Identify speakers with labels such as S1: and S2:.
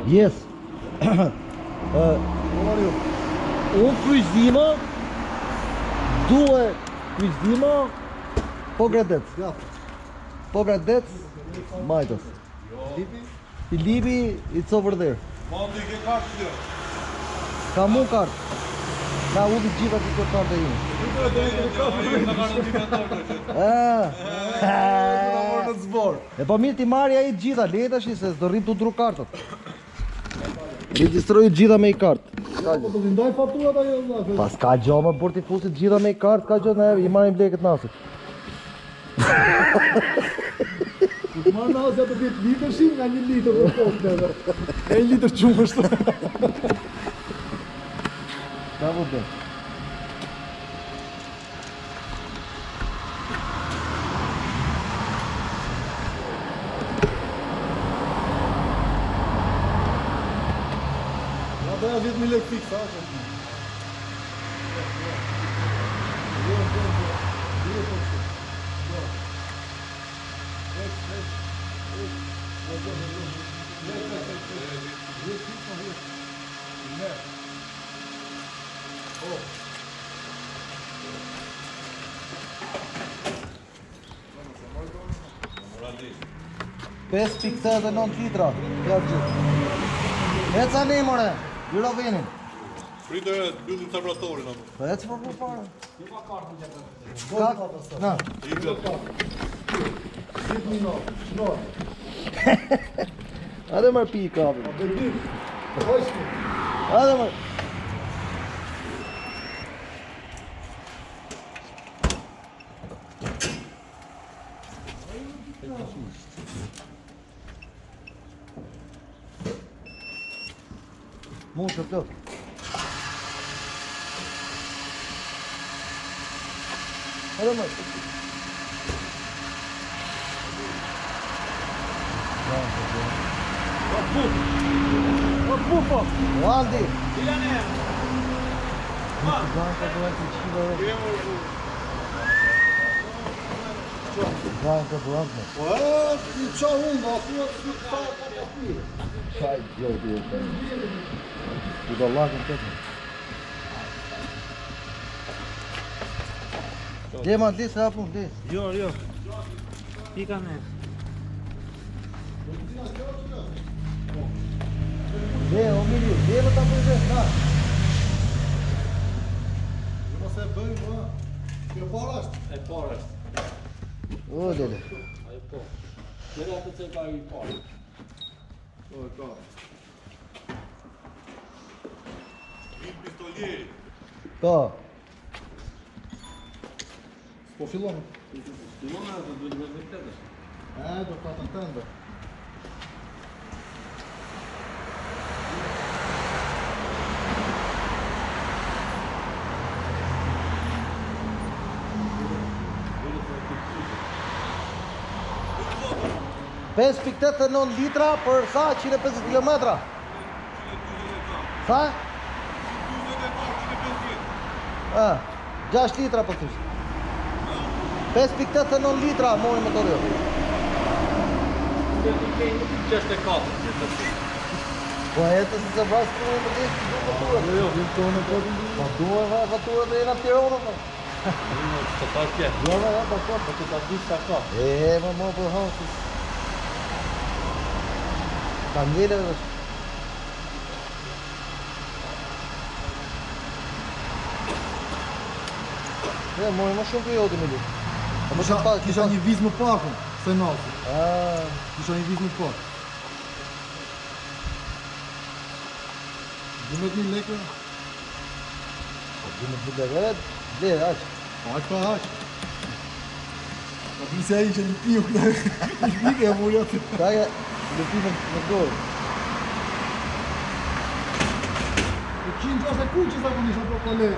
S1: Yes. Unë kryqëzima, duhe kryqëzima, po gradec. Po gradec, majtës. Filipi, it's over there.
S2: Mandi ke kartë që?
S1: Ka mu kartë. Na u di gjitha këtë kartë e ju. E po mirë ti marri ai gjitha, le tash se do rrim tu dru kartët. Regjistroj gjitha me i kartë.
S3: Po të ndaj faturat ajo vëlla.
S1: Pas ka gjo më për t'i fusit gjitha me i kartë, ka gjo ne i marrim lekët nasit.
S3: Të marrë nasja të 10 litërshim nga 1 litër për kokë. E 1 litër qumë është.
S1: Ka vëtë.
S3: Ja bëja 10.000 lekë fiksa.
S1: Pes pikë dhe 9 litra. E ca ne more, gjyro venin.
S2: Pritë e byllim sabratorin apo.
S1: Po e që për para. Na. Hajde marr pi kapin. Hajde marr. Mushë plot. Hajde marr.
S3: Po.
S1: Valdi.
S3: Ilane.
S1: Banka blantme.
S3: Po, ti qa unë, a thua të ta po të pi.
S1: Qaj, jo, ti e të. I do lakën të të. Djeman, lisë, rapun, lisë.
S4: Jo. Pika ne.
S1: Dhe, o mili, dhe më ta përgjë, na.
S3: Mos e bëj, ma. Kjo para është?
S4: E parë është.
S1: O, lele.
S4: Ai po. Nëra të që ka i parë.
S3: Po, e ka.
S2: Vit pistoljeri.
S1: Ka.
S3: Po fillon.
S4: Dimona të duhet me vërtetë.
S3: Do ta të tëndë.
S1: Pes pikë 89 litra për sa 150 kilometra. Sa? 6 litra për thysh. 5.89 litra mori motori jo. Po e të si se vrasë të në më të faturët.
S3: Jo, vim të unë kodin.
S1: Po duhe faturët dhe jena Tironë më.
S4: Të pas kje.
S1: Jo me po
S4: Po të ta di sa ka.
S1: më për hausis. Ka njële dhe është. Mori më shumë për joti me lu.
S3: Kisha një vizë më pakun, se nasi. Kisha një vizë më pak. 12.000 lekë.
S1: 12.000 lekë, le, aq.
S3: Aq pa aq. Po se ai që në piu këtë. I pike e muri atë.
S1: Kage, le pive në dorë.
S3: 100 gjashtë e kuqës ako nisha pro kole.